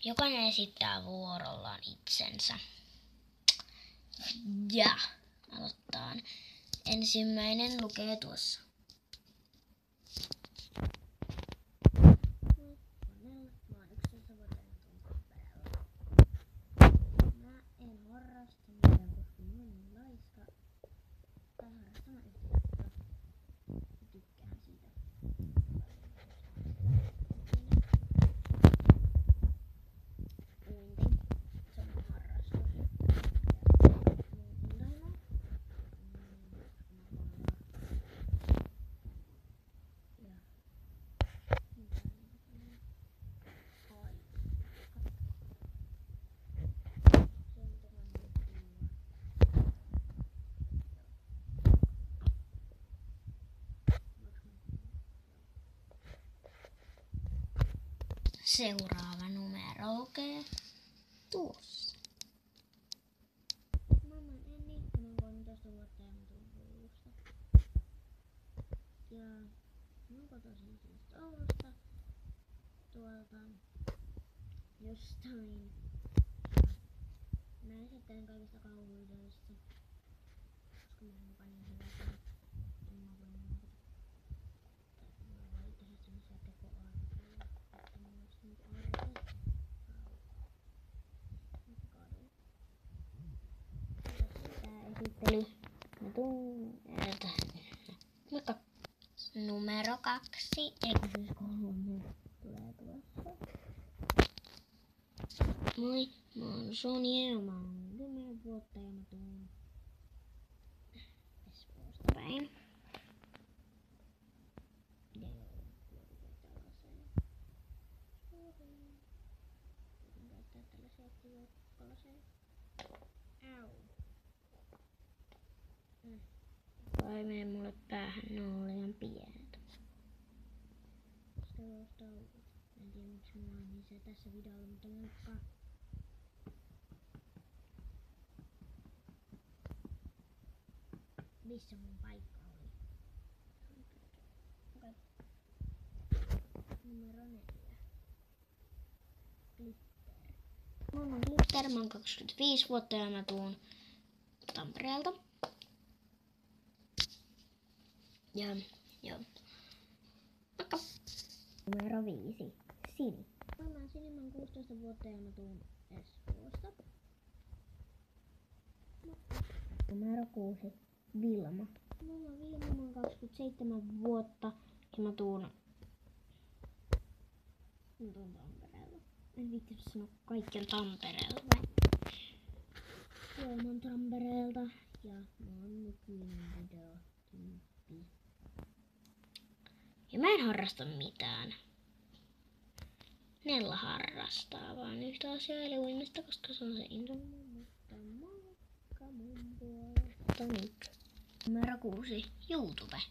jokainen esittää vuorollaan itsensä. Ja aloitetaan. Ensimmäinen lukee tuossa. Mä en harrasta mitään, koska mä oon niin laiska. Tai harrastan yhteistyötä. Tykkään siitä. Uinti. Se on harrastus. Seuraava numero lukee tuossa. Mä oon Enni, mä oon 13 vuotta ja mä tuun koulusta. Ja mä oon kotoisin siis Oulusta. Tuolta jostain. Mä esittelen kaikista kauhuideista. Koska mä en panin hyvää. En mä voi muuta. Mä voin tehdä semmosia tekoarvoja. Että mä olis niinku arvoja. Tää esittely. Mä tuun mutta numero 2. Eikö siis 3 tulee tuossa. Moi, mä oon Sonja ja mä oon 10 vuotta ja mä tuun Espoosta päin. Ja käyttää tällaisia kivokkalaseja. Au. Vai mene mulle päähän, ne on liian pienet. En tiedä miksi mulla on niin se tässä videolla, mutta moikka. Missä mun paikka oli? Okay. Numero 4. Glitter. Mä oon Glitter, mä oon 25 vuotta ja mä tuun Tampereelta. Ja joo. Moikka. Numero 5. Sini. Mä oon Sini, mä oon 16 vuotta ja mä tuun Espoosta. Numero 6. Vilma. Mä oon Vilma, mä oon 27 vuotta ja mä tuun Tampereella. En viitti sanoa kaikkien Tampereelta. Joo, mä oon Tampereelta ja mä oon nykyinen videotyyppi. Ja mä en harrasta mitään. Nella harrastaa vaan yhtä asiaa eli uimista, koska se on se intohimo. Mutta moikka mun puolesta nyt. Numero 6. YouTube.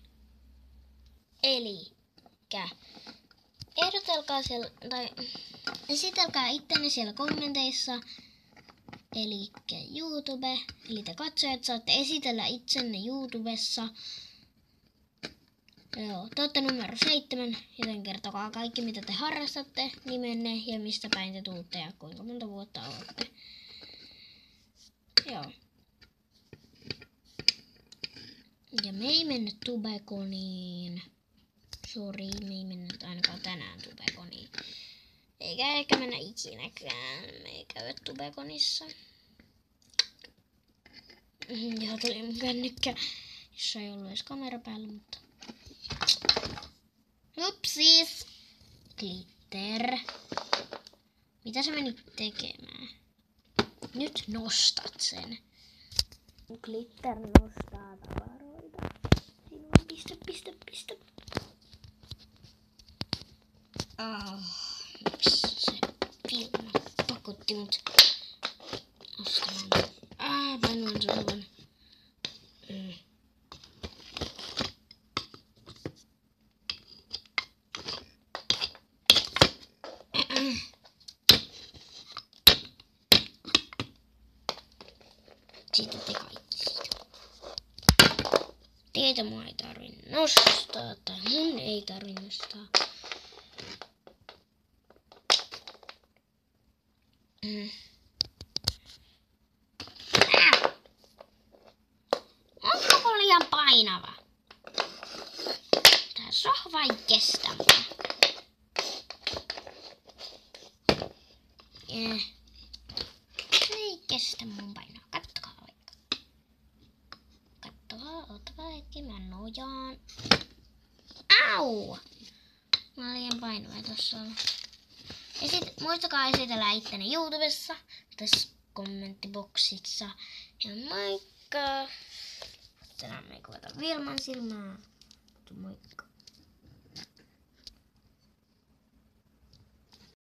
Elikkä ehdotelkaa siellä, tai esitelkää ittenne siellä kommenteissa. Elikkä YouTube. Eli te katsojat saatte esitellä itsenne YouTubessa. Joo, te olette numero 7, joten kertokaa kaikki mitä te harrastatte, nimenne ja mistä päin te tuutte ja kuinka monta vuotta olette. Joo. Ja me ei mennyt Tubekoniin. Sori, me ei mennyt ainakaan tänään Tubekoniin. Eikä mennä ikinäkään. Me ei käydä Tubekonissa. Joo, tuli mun kännykkä, jossa ei ollut edes kamera päällä, mutta upsis! Glitter. Mitä sä menit tekemään? Nyt nostat sen. Glitter nostaa tavaroita. Sinun pistä. Miksi se Vilma pakotti mut nostamaan? Painuan sohvan. Siitä te kaikki siitä. Teitä mua ei tarvi nostaa, tai mun ei tarvi nostaa. Onko liian painava? Tää sohva ei kestä mua. Se ei kestä mun painoa. Kattokaa vaikka. Kattokaa, ottakaa hetki, mä nojaan. Au! Mä oon liian painava tossa on. Muistakaa esitellä itteni YouTubessa, tässä kommenttiboksissa. Ja moikka! Tänään me ei kuvata Vilman silmää. Moikka!